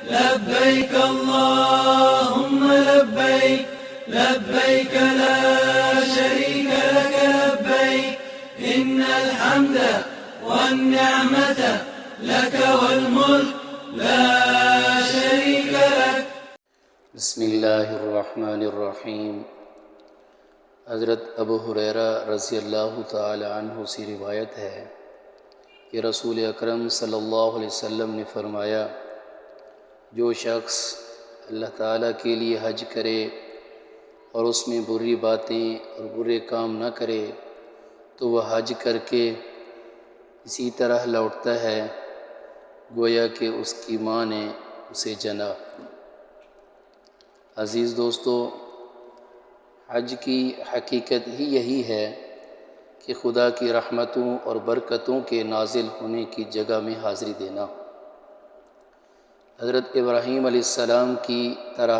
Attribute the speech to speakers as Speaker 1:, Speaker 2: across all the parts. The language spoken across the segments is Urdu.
Speaker 1: لبيك اللهم لبيك لبيك لا شريك لك لبيك إن الحمد والنعمة لك والملك لا شريك لك.
Speaker 2: بسم اللہ الرحمن الرحیم. حضرت ابو ہریرہ رضی اللہ تعالی عنہ سے روایت ہے کہ رسول اکرم صلی اللہ علیہ وسلم نے فرمایا، جو شخص اللہ تعالیٰ کے لیے حج کرے اور اس میں بری باتیں اور برے کام نہ کرے تو وہ حج کر کے اسی طرح لوٹتا ہے گویا کہ اس کی ماں نے اسے جنا. عزیز دوستو، حج کی حقیقت ہی یہی ہے کہ خدا کی رحمتوں اور برکتوں کے نازل ہونے کی جگہ میں حاضری دینا. حضرت ابراہیم علیہ السلام کی طرح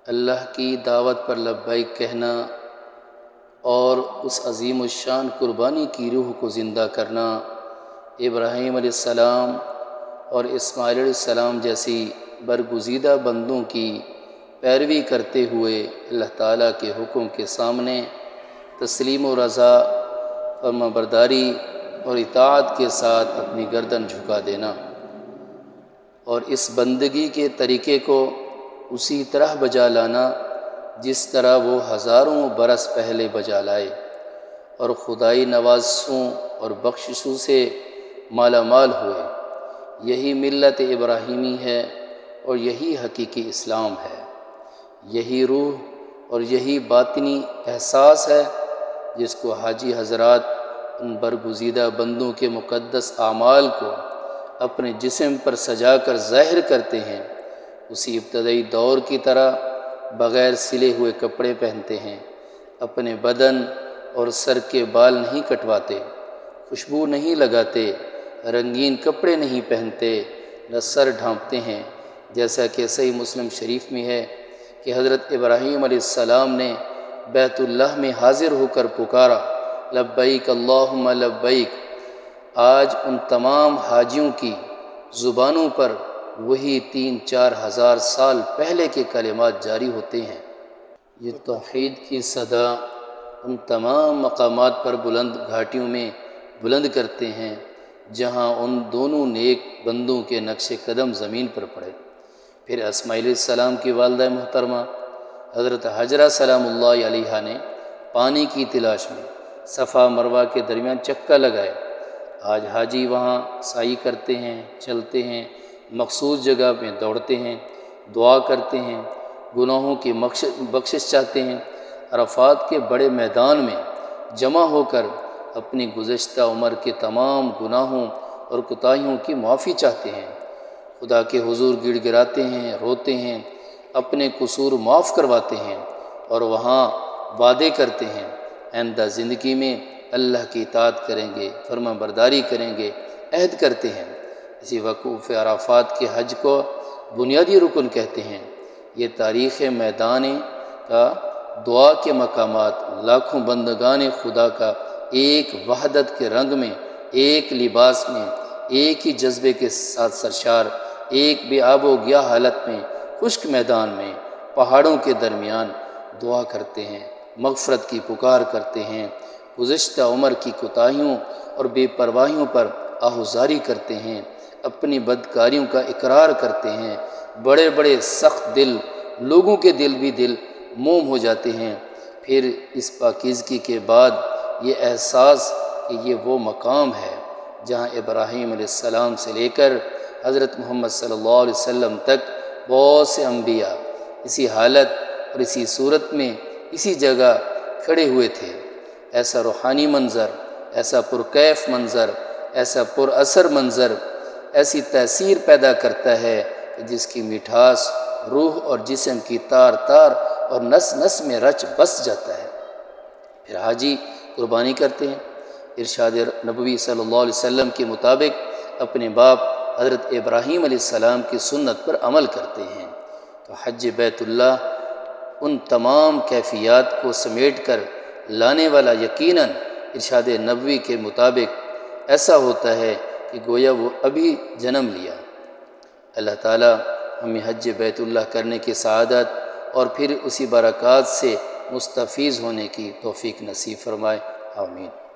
Speaker 2: اللہ کی دعوت پر لبیک کہنا اور اس عظیم الشان قربانی کی روح کو زندہ کرنا، ابراہیم علیہ السلام اور اسماعیل علیہ السلام جیسی برگزیدہ بندوں کی پیروی کرتے ہوئے اللہ تعالیٰ کے حکم کے سامنے تسلیم و رضا، فرمانبرداری اور اطاعت کے ساتھ اپنی گردن جھکا دینا، اور اس بندگی کے طریقے کو اسی طرح بجا لانا جس طرح وہ ہزاروں برس پہلے بجا لائے، اور خدائی نوازشوں اور بخششوں سے مالا مال ہوئے. یہی ملت ابراہیمی ہے اور یہی حقیقی اسلام ہے. یہی روح اور یہی باطنی احساس ہے جس کو حاجی حضرات ان برگزیدہ بندوں کے مقدس اعمال کو اپنے جسم پر سجا کر ظاہر کرتے ہیں. اسی ابتدائی دور کی طرح بغیر سلے ہوئے کپڑے پہنتے ہیں، اپنے بدن اور سر کے بال نہیں کٹواتے، خوشبو نہیں لگاتے، رنگین کپڑے نہیں پہنتے، نہ سر ڈھانپتے ہیں. جیسا کہ صحیح مسلم شریف میں ہے کہ حضرت ابراہیم علیہ السلام نے بیت اللہ میں حاضر ہو کر پکارا، لبیک اللہم لبیک. آج ان تمام حاجیوں کی زبانوں پر وہی 3-4 ہزار سال پہلے کے کلمات جاری ہوتے ہیں. یہ توحید کی صدا ان تمام مقامات پر بلند گھاٹیوں میں بلند کرتے ہیں جہاں ان دونوں نیک بندوں کے نقش قدم زمین پر پڑے. پھر اسماعیل علیہ السلام کی والدہ محترمہ حضرت حجرہ سلام اللہ علیہا نے پانی کی تلاش میں صفا مروہ کے درمیان چکا لگائے. آج حاجی وہاں سعی کرتے ہیں، چلتے ہیں، مخصوص جگہ میں دوڑتے ہیں، دعا کرتے ہیں، گناہوں کی بخشش چاہتے ہیں، عرفات کے بڑے میدان میں جمع ہو کر اپنی گزشتہ عمر کے تمام گناہوں اور کوتاہیوں کی معافی چاہتے ہیں، خدا کے حضور گڑ گڑاتے ہیں، روتے ہیں، اپنے قصور معاف کرواتے ہیں، اور وہاں وعدے کرتے ہیں آئندہ زندگی میں اللہ کی اطاعت کریں گے، فرمان برداری کریں گے، عہد کرتے ہیں. اسی وقوف عرفات کے حج کو بنیادی رکن کہتے ہیں. یہ تاریخ میدان کا دعا کے مقامات لاکھوں بندگان خدا کا ایک وحدت کے رنگ میں، ایک لباس میں، ایک ہی جذبے کے ساتھ سرشار، ایک بے آب و گیا حالت میں، خشک میدان میں، پہاڑوں کے درمیان دعا کرتے ہیں، مغفرت کی پکار کرتے ہیں، گزشتہ عمر کی کوتاہیوں اور بے پرواہیوں پر آہوزاری کرتے ہیں، اپنی بدکاریوں کا اقرار کرتے ہیں. بڑے بڑے سخت دل لوگوں کے دل بھی دل موم ہو جاتے ہیں. پھر اس پاکیزگی کے بعد یہ احساس کہ یہ وہ مقام ہے جہاں ابراہیم علیہ السلام سے لے کر حضرت محمد صلی اللہ علیہ وسلم تک بہت سے انبیاء اسی حالت اور اسی صورت میں اسی جگہ کھڑے ہوئے تھے. ایسا روحانی منظر، ایسا پرکیف منظر، ایسا پر اثر منظر ایسی تاثیر پیدا کرتا ہے کہ جس کی مٹھاس روح اور جسم کی تار تار اور نس نس میں رچ بس جاتا ہے. پھر حاجی قربانی کرتے ہیں. ارشاد نبوی صلی اللہ علیہ وسلم کے مطابق اپنے باپ حضرت ابراہیم علیہ السلام کی سنت پر عمل کرتے ہیں. تو حج بیت اللہ ان تمام کیفیات کو سمیٹ کر لانے والا یقیناً ارشاد نبوی کے مطابق ایسا ہوتا ہے کہ گویا وہ ابھی جنم لیا. اللہ تعالی ہمیں حج بیت اللہ کرنے کی سعادت اور پھر اسی برکات سے مستفیض ہونے کی توفیق نصیب فرمائے، آمین۔